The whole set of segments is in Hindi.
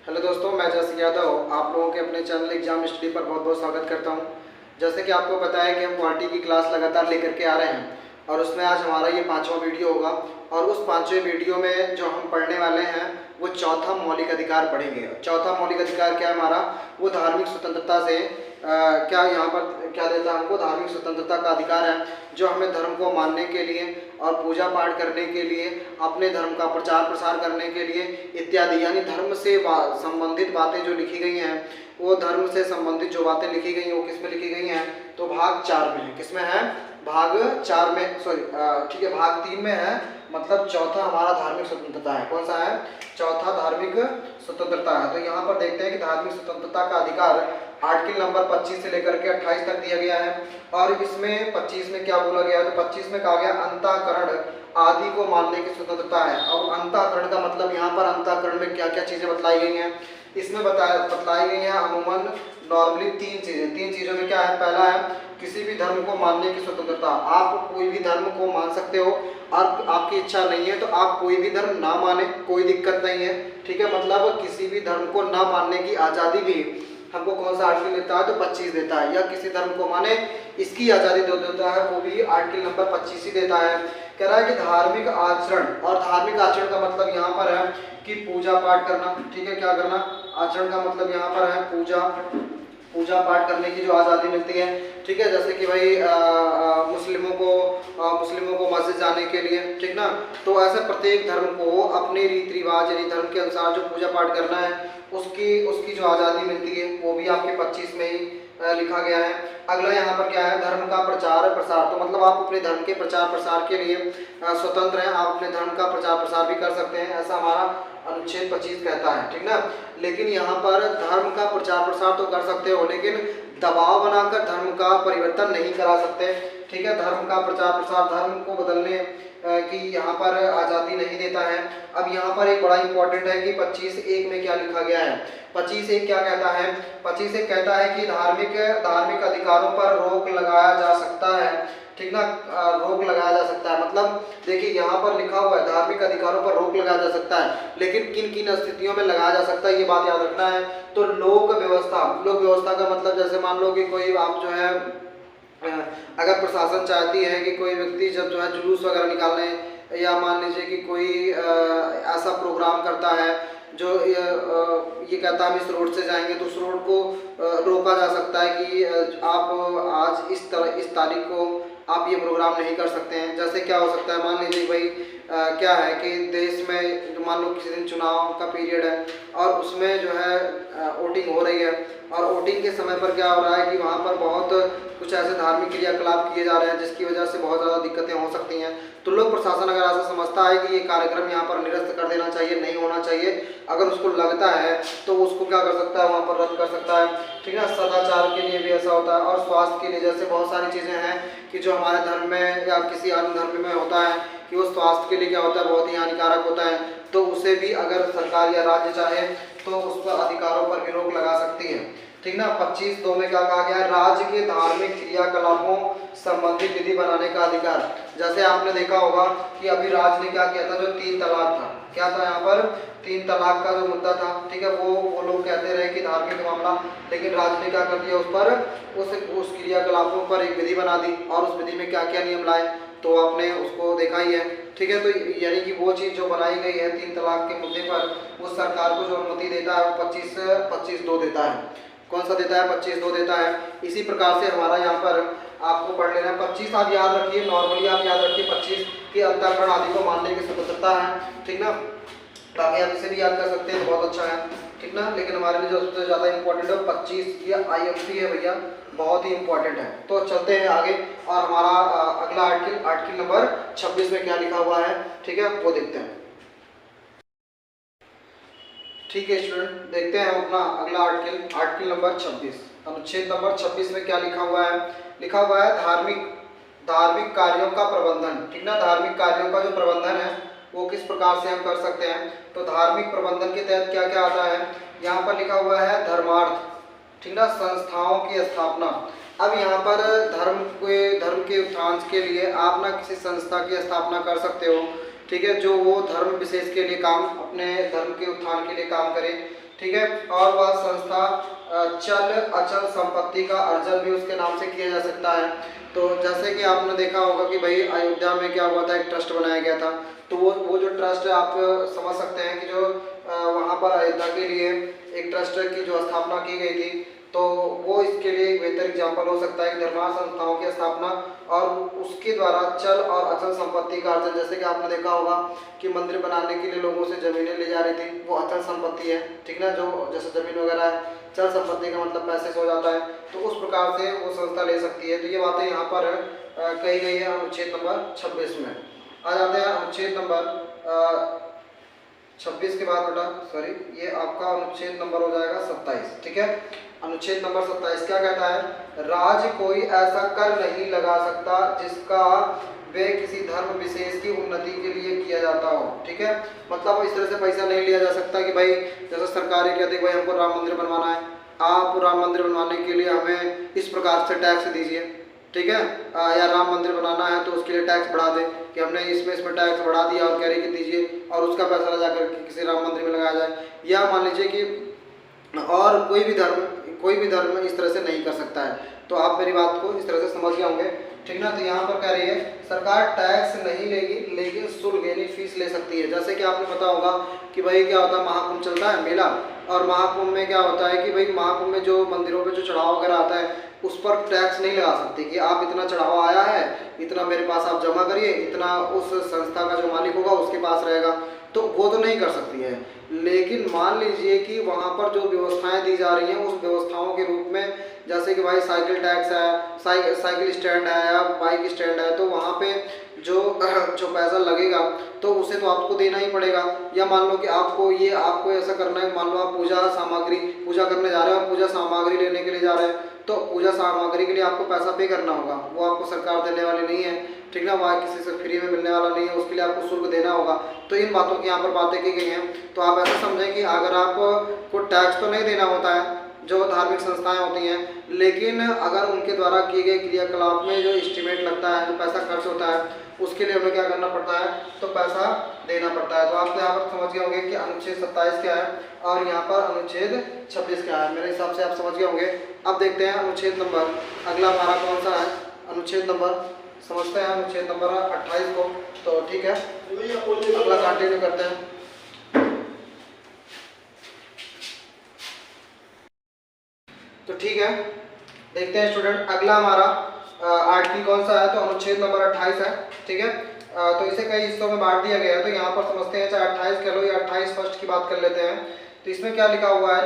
हेलो दोस्तों, मैं जस यादव आप लोगों के अपने चैनल एग्जाम स्टडी पर बहुत बहुत स्वागत करता हूं। जैसे कि आपको पता है कि हम क्वालिटी की क्लास लगातार लेकर के आ रहे हैं और उसमें आज हमारा ये 5वां वीडियो होगा। और उस 5वें वीडियो में जो हम पढ़ने वाले हैं वो चौथा मौलिक अधिकार पढ़ेंगे। चौथा मौलिक अधिकार क्या है हमारा? वो धार्मिक स्वतंत्रता से क्या यहाँ पर क्या देता है हमको? धार्मिक स्वतंत्रता का अधिकार है, जो हमें धर्म को मानने के लिए और पूजा पाठ करने के लिए, अपने धर्म का प्रचार प्रसार करने के लिए इत्यादि, यानी धर्म से संबंधित बातें जो लिखी गई हैं, वो धर्म से संबंधित जो बातें लिखी गई हैं वो किस में लिखी गई हैं? तो भाग 4 में है। किसमें है? भाग 4 में, सॉरी ठीक है, भाग 3 में है। मतलब चौथा हमारा धार्मिक स्वतंत्रता है। कौन सा है? चौथा धार्मिक स्वतंत्रता है। तो यहाँ पर देखते हैं कि धार्मिक स्वतंत्रता का अधिकार आर्टिकल नंबर 25 से लेकर के 28 तक दिया गया है। और इसमें 25 में क्या बोला गया है? तो 25 में कहा गया अंतःकरण आदि को मानने की स्वतंत्रता है। और अंतःकरण का मतलब यहाँ पर अंतःकरण में क्या क्या चीजें बतलाई गई हैं? इसमें बतलाई गई है अमूमन नॉर्मली 3 चीजें। 3 चीजों में क्या है? पहला है किसी भी धर्म को मानने की स्वतंत्रता। आप कोई भी धर्म को मान सकते हो और आपकी इच्छा नहीं है तो आप कोई भी धर्म ना माने, कोई दिक्कत नहीं है। ठीक है, मतलब किसी भी धर्म को ना मानने की आज़ादी भी हमको कौन सा आर्टिकल देता है? तो 25 देता है। या किसी धर्म को माने इसकी आज़ादी दे देता है, वो भी आर्टिकल नंबर 25 ही देता है। कह रहा है कि धार्मिक आचरण, और धार्मिक आचरण का मतलब यहाँ पर है कि पूजा पाठ करना। ठीक है, क्या करना? आचरण का मतलब यहाँ पर है पूजा पाठ करने की जो आज़ादी मिलती है। ठीक है, जैसे कि भाई मुस्लिमों को मस्जिद जाने के लिए, ठीक ना। तो ऐसे प्रत्येक धर्म को अपने रीति रिवाज यानी धर्म के अनुसार जो पूजा पाठ करना है उसकी जो आज़ादी मिलती है वो भी आपके 25 में ही लिखा गया है। अगला यहाँ पर क्या है? धर्म का प्रचार प्रसार। तो मतलब आप अपने धर्म के प्रचार प्रसार के लिए स्वतंत्र हैं, आप अपने धर्म का प्रचार प्रसार भी कर सकते हैं, ऐसा हमारा अनुच्छेद 25 कहता है। ठीक ना। लेकिन यहाँ पर धर्म का प्रचार प्रसार तो कर सकते हो, लेकिन दबाव बनाकर धर्म का परिवर्तन नहीं करा सकते। ठीक है, धर्म का प्रचार प्रसार, धर्म को बदलने की यहाँ पर आज़ादी नहीं देता है। अब यहाँ पर एक बड़ा इंपॉर्टेंट है कि 25(1) में क्या लिखा गया है? 25(1) क्या कहता है? 25(1) कहता है कि धार्मिक अधिकारों पर रोक लगाया जा सकता है। ठीक ना, रोक लगाया जा सकता है। मतलब देखिए यहाँ पर लिखा हुआ है धार्मिक अधिकारों पर रोक लगाया जा सकता है, लेकिन किन किन स्थितियों में लगाया जा सकता है ये बात याद रखना है। तो लोक व्यवस्था का मतलब जैसे मान लो कि कोई आप जो है अगर प्रशासन चाहती है कि कोई व्यक्ति जब जो है जुलूस वगैरह निकालने, या मान लीजिए कि कोई ऐसा प्रोग्राम करता है जो ये कहता है हम इस रोड से जाएंगे, तो उस रोड को रोका जा सकता है कि आप आज इस तारीख को आप ये प्रोग्राम नहीं कर सकते हैं। जैसे क्या हो सकता है? मान लीजिए भाई क्या है कि देश में मान लो किसी दिन चुनाव का पीरियड है और उसमें जो है वोटिंग हो रही है, और वोटिंग के समय पर क्या हो रहा है कि वहाँ पर बहुत कुछ ऐसे धार्मिक क्रियाकलाप किए जा रहे हैं जिसकी वजह से बहुत ज़्यादा दिक्कतें हो सकती हैं। तो लोक प्रशासन अगर ऐसा समझता है कि ये कार्यक्रम यहाँ पर निरस्त कर देना चाहिए, नहीं होना चाहिए, अगर उसको लगता है तो उसको क्या कर सकता है? वहाँ पर रद्द कर सकता है। ठीक है, सदाचार के लिए भी ऐसा होता है, और स्वास्थ्य के लिए जैसे बहुत सारी चीज़ें हैं कि जो हमारे धर्म में या किसी अन्य धर्म में होता है कि वो स्वास्थ्य के लिए क्या होता है? बहुत ही हानिकारक होता है। तो उसे भी अगर सरकार या राज्य चाहे तो उस पर अधिकारों पर भी रोक लगा सकती है। ठीक ना। 25(2) में क्या कहा गया है? राज्य के धार्मिक क्रियाकलापों संबंधी विधि बनाने का अधिकार। जैसे आपने देखा होगा कि अभी राज्य ने क्या किया था? जो 3 तलाक था, क्या था यहाँ पर? 3 तलाक का जो मुद्दा था, ठीक है, वो लोग कहते रहे कि धार्मिक मामला, लेकिन राज्य ने क्या कर दिया? उस पर उस क्रियाकलापों पर एक विधि बना दी, और उस विधि में क्या क्या नियम लाए तो आपने उसको देखा ही है। ठीक है, तो यानी कि वो चीज़ जो बनाई गई है 3 तलाक के मुद्दे पर, वो सरकार को जो अनुमति देता है वो 25(2) देता है। कौन सा देता है? 25(2) देता है। इसी प्रकार से हमारा यहाँ पर आपको पढ़ लेना है 25 आप याद रखिए, नॉर्मली आप याद रखिए 25 की अंतःकरण आदि को मानने की स्वतंत्रता है। ठीक ना, बाकी आप इसे भी याद कर सकते हैं, बहुत अच्छा है। ठीक ना, लेकिन हमारे लिए जो सबसे ज़्यादा इंपॉर्टेंट है 25 ये IMP है भैया, बहुत ही इंपॉर्टेंट है। तो चलते हैं आगे, और हमारा अगला आर्टिकल नंबर 26 में क्या लिखा हुआ है? ठीक है, वो देखते हैं। ठीक है स्टूडेंट, देखते हैं अपना अगला आर्टिकल नंबर 26, अनुच्छेद नंबर 26 में क्या लिखा हुआ है? लिखा हुआ है धार्मिक कार्यों का प्रबंधन। ठीक ना, धार्मिक कार्यों का जो प्रबंधन है वो किस प्रकार से हम कर सकते हैं? तो धार्मिक प्रबंधन के तहत क्या क्या आता है? यहाँ पर लिखा हुआ है धर्मार्थ। ठीक ना, संस्थाओं की स्थापना। अब यहाँ पर धर्म के उत्थान के लिए आप ना किसी संस्था की स्थापना कर सकते हो, ठीक है, जो वो धर्म विशेष के लिए काम, अपने धर्म के उत्थान के लिए काम करे, ठीक है। और वह संस्था चल अचल संपत्ति का अर्जन भी उसके नाम से किया जा सकता है। तो जैसे कि आपने देखा होगा कि भाई अयोध्या में क्या हुआ था, एक ट्रस्ट बनाया गया था। तो वो जो ट्रस्ट है, आप समझ सकते हैं कि जो वहाँ पर अयोध्या के लिए एक ट्रस्ट की जो स्थापना की गई थी, तो वो इसके लिए एक बेहतर एग्जाम्पल हो सकता है कि धर्मार्थ संस्थाओं की स्थापना और उसके द्वारा चल और अचल संपत्ति का अर्जन। जैसे कि आपने देखा होगा कि मंदिर बनाने के लिए लोगों से जमीनें ले जा रही थी, वो अचल संपत्ति है, ठीक ना। जो जैसे जमीन वगैरह है, चल संपत्ति का मतलब पैसे से हो जाता है, तो उस प्रकार से वो संस्था ले सकती है। तो ये बातें यहाँ पर कही गई है अनुच्छेद नंबर 26 में। आ जाते हैं अनुच्छेद नंबर 26 के बाद बेटा, सॉरी, ये आपका अनुच्छेद नंबर हो जाएगा 27, ठीक है। अनुच्छेद नंबर 27 क्या कहता है? राज्य कोई ऐसा कर नहीं लगा सकता जिसका वे किसी धर्म विशेष की उन्नति के लिए किया जाता हो, ठीक है। मतलब इस तरह से पैसा नहीं लिया जा सकता कि भाई जैसे सरकारें कहती है भाई हमको राम मंदिर बनवाना है, आप राम मंदिर बनवाने के लिए हमें इस प्रकार से टैक्स दीजिए, ठीक है, या राम मंदिर बनाना है तो उसके लिए टैक्स बढ़ा दे कि हमने इसमें टैक्स बढ़ा दिया और कह रहे कि दीजिए और उसका पैसा ले जाकर किसी राम मंदिर में लगाया जाए। या मान लीजिए कि और कोई भी धर्म इस तरह से नहीं कर सकता है। तो आप मेरी बात को इस तरह से समझ गए होंगे, ठीक ना। तो यहाँ पर कह रही है सरकार टैक्स नहीं लेगी लेकिन शुल्क यानी फीस ले सकती है। जैसे कि आपने पता होगा कि भाई क्या होता है, महाकुंभ चलता है मेला, और महाकुंभ में क्या होता है कि भाई महाकुंभ में जो मंदिरों पे जो चढ़ावा वगैरह आता है उस पर टैक्स नहीं लगा सकते कि आप इतना चढ़ावा आया है, इतना मेरे पास आप जमा करिए, इतना उस संस्था का जो मालिक होगा उसके पास रहेगा, तो वो तो नहीं कर सकती है। लेकिन मान लीजिए कि वहाँ पर जो व्यवस्थाएं दी जा रही हैं उस व्यवस्थाओं के रूप में, जैसे कि भाई साइकिल टैक्स है, साइकिल स्टैंड है या बाइक स्टैंड है, तो वहाँ पे जो पैसा लगेगा तो उसे तो आपको देना ही पड़ेगा। या मान लो कि आपको ऐसा करना है, मान लो आप पूजा करने जा रहे हो और पूजा सामग्री लेने के लिए जा रहे हैं, तो पूजा सामग्री के लिए आपको पैसा पे करना होगा, वो आपको सरकार देने वाली नहीं है, ठीक ना। वहाँ किसी से फ्री में मिलने वाला नहीं है, उसके लिए आपको शुल्क देना होगा। तो इन बातों की यहाँ पर बातें की गई हैं। तो आप ऐसा समझें कि अगर आपको टैक्स तो नहीं देना होता है जो धार्मिक संस्थाएं होती हैं, लेकिन अगर उनके द्वारा किए गए क्रियाकलाप में जो एस्टिमेट लगता है, जो पैसा खर्च होता है, उसके लिए हमें क्या करना पड़ता है, तो पैसा देना पड़ता है। तो आप यहाँ पर समझ गए होंगे कि अनुच्छेद 27 क्या है और यहाँ पर अनुच्छेद 26 क्या है। मेरे हिसाब से आप समझ गए होंगे। अब देखते हैं अनुच्छेद नंबर अगला हमारा कौन सा है। अनुच्छेद नंबर समझते हैं, अनुच्छेद नंबर 28 को। तो ठीक है, अगला कंटिन्यू करते हैं। तो ठीक है, देखते हैं स्टूडेंट, अगला हमारा आर्टिकल कौन सा है, तो अनुच्छेद नंबर 28 है, ठीक है। तो इसे कई हिस्सों में बांट दिया गया है, तो यहाँ पर समझते हैं, चाहे 28 कह लो या 28 फर्स्ट की बात कर लेते हैं। तो इसमें क्या लिखा हुआ है,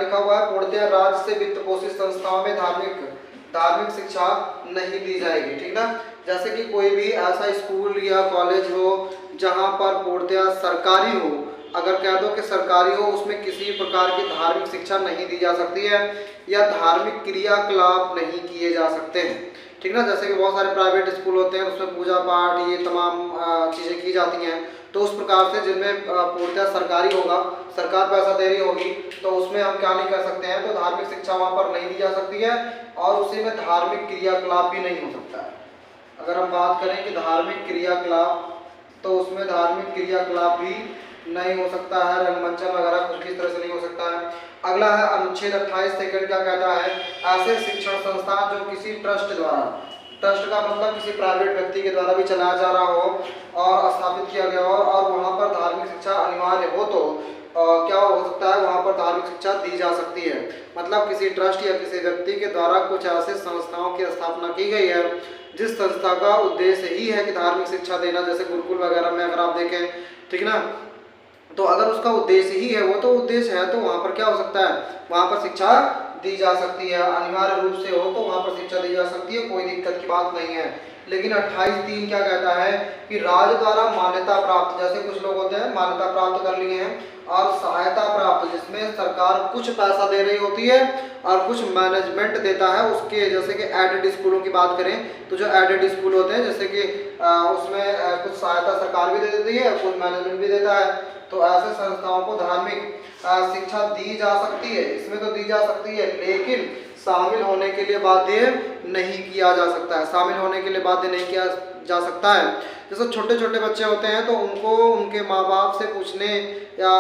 पूर्णतः राज्य से वित्त पोषित संस्थाओं में धार्मिक शिक्षा नहीं दी जाएगी, ठीक ना। जैसे कि कोई भी ऐसा स्कूल या कॉलेज हो जहाँ पर पूर्णतः सरकारी हो, अगर कह दो कि सरकारी हो, उसमें किसी प्रकार की धार्मिक शिक्षा नहीं दी जा सकती है या धार्मिक क्रियाकलाप नहीं किए जा सकते हैं, ठीक ना। जैसे कि बहुत सारे प्राइवेट स्कूल होते हैं, उसमें पूजा पाठ ये तमाम चीज़ें की जाती हैं। तो उस प्रकार से जिनमें पूर्णतः सरकारी होगा, सरकार पैसा दे रही होगी, तो उसमें हम क्या नहीं कर सकते हैं, तो धार्मिक शिक्षा वहाँ पर नहीं दी जा सकती है और उसी में धार्मिक क्रियाकलाप भी नहीं हो सकता है। अगर हम बात करें कि धार्मिक क्रियाकलाप, तो उसमें धार्मिक क्रियाकलाप भी नहीं हो सकता है, रंगमंचन वगैरह कुछ भी इस तरह से नहीं हो सकता है। अगला है अनुच्छेद 28 सेकंड, क्या कहता है, ऐसे शिक्षण संस्थान जो किसी ट्रस्ट द्वारा, ट्रस्ट का मतलब किसी प्राइवेट व्यक्ति के द्वारा भी चलाया जा रहा हो और स्थापित किया गया हो और वहाँ पर धार्मिक शिक्षा अनिवार्य हो, तो क्या हो सकता है, वहाँ पर धार्मिक शिक्षा दी जा सकती है। मतलब किसी ट्रस्ट या किसी व्यक्ति के द्वारा कुछ ऐसे संस्थाओं की स्थापना की गई है जिस संस्था का उद्देश्य ही है कि धार्मिक शिक्षा देना, जैसे गुरुकुल वगैरह में अगर आप देखें, ठीक ना। तो अगर उसका उद्देश्य ही है, वो तो उद्देश्य है, तो वहाँ पर क्या हो सकता है, वहाँ पर शिक्षा दी जा सकती है, अनिवार्य रूप से हो तो वहाँ पर शिक्षा दी जा सकती है, कोई दिक्कत की बात नहीं है। लेकिन 28(3) क्या कहता है कि राज्य द्वारा मान्यता प्राप्त, जैसे कुछ लोग होते हैं मान्यता प्राप्त कर लिए हैं, और सहायता प्राप्त जिसमें सरकार कुछ पैसा दे रही होती है और कुछ मैनेजमेंट देता है उसके, जैसे कि एडेड स्कूलों की बात करें तो जो एडेड स्कूल होते हैं, जैसे कि उसमें कुछ सहायता सरकार भी दे देती है, कुछ मैनेजमेंट भी देता है। तो ऐसे संस्थाओं को धार्मिक शिक्षा दी जा सकती है, इसमें तो दी जा सकती है, लेकिन शामिल होने के लिए बाध्य नहीं किया जा सकता है, शामिल होने के लिए बाध्य नहीं किया जा सकता है। जैसे छोटे छोटे बच्चे होते हैं तो उनको उनके माँ बाप से पूछने या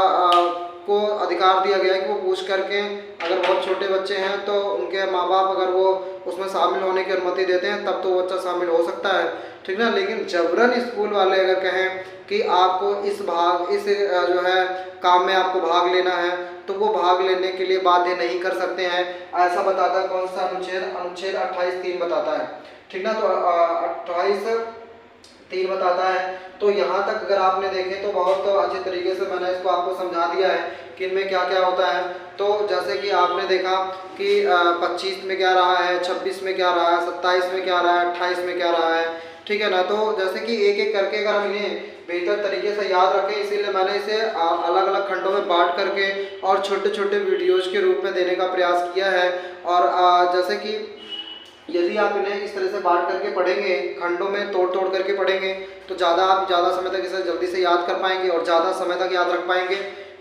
को अधिकार दिया गया है कि वो पूछ करके, अगर बहुत छोटे बच्चे हैं तो उनके माँ बाप अगर वो उसमें शामिल होने की अनुमति देते हैं तब तो वो बच्चा शामिल हो सकता है, ठीक ना। लेकिन जबरन स्कूल वाले अगर कहें कि आपको इस जो है काम में आपको भाग लेना है तो वो भाग लेने के लिए बाध्य नहीं कर सकते हैं। ऐसा बताता है कौन सा अनुच्छेद, अनुच्छेद 28(3) बताता है, ठीक ना। तो 28(3) बताता है। तो यहाँ तक अगर आपने देखें तो बहुत अच्छे तरीके से मैंने इसको आपको समझा दिया है कि इनमें क्या क्या होता है। तो जैसे कि आपने देखा कि 25 में क्या रहा है, 26 में क्या रहा है, 27 में क्या रहा है, 28 में क्या रहा है, ठीक है ना। तो जैसे कि एक एक करके अगर हम इन्हें बेहतर तरीके से याद रखें, इसीलिए मैंने इसे अलग अलग खंडों में बांट करके और छोटे छोटे वीडियोज़ के रूप में देने का प्रयास किया है। और जैसे कि यदि आप इन्हें इस तरह से बांट करके पढ़ेंगे, खंडों में तोड़ तोड़ करके पढ़ेंगे, तो आप ज़्यादा समय तक इसे जल्दी से याद कर पाएंगे और ज़्यादा समय तक याद रख पाएंगे,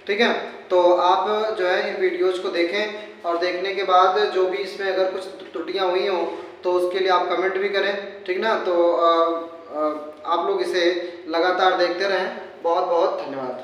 ठीक है। तो आप जो है इन वीडियोज़ को देखें और देखने के बाद जो भी इसमें अगर कुछ त्रुटियाँ हुई हों तो उसके लिए आप कमेंट भी करें, ठीक ना। तो आप लोग इसे लगातार देखते रहें। बहुत बहुत धन्यवाद।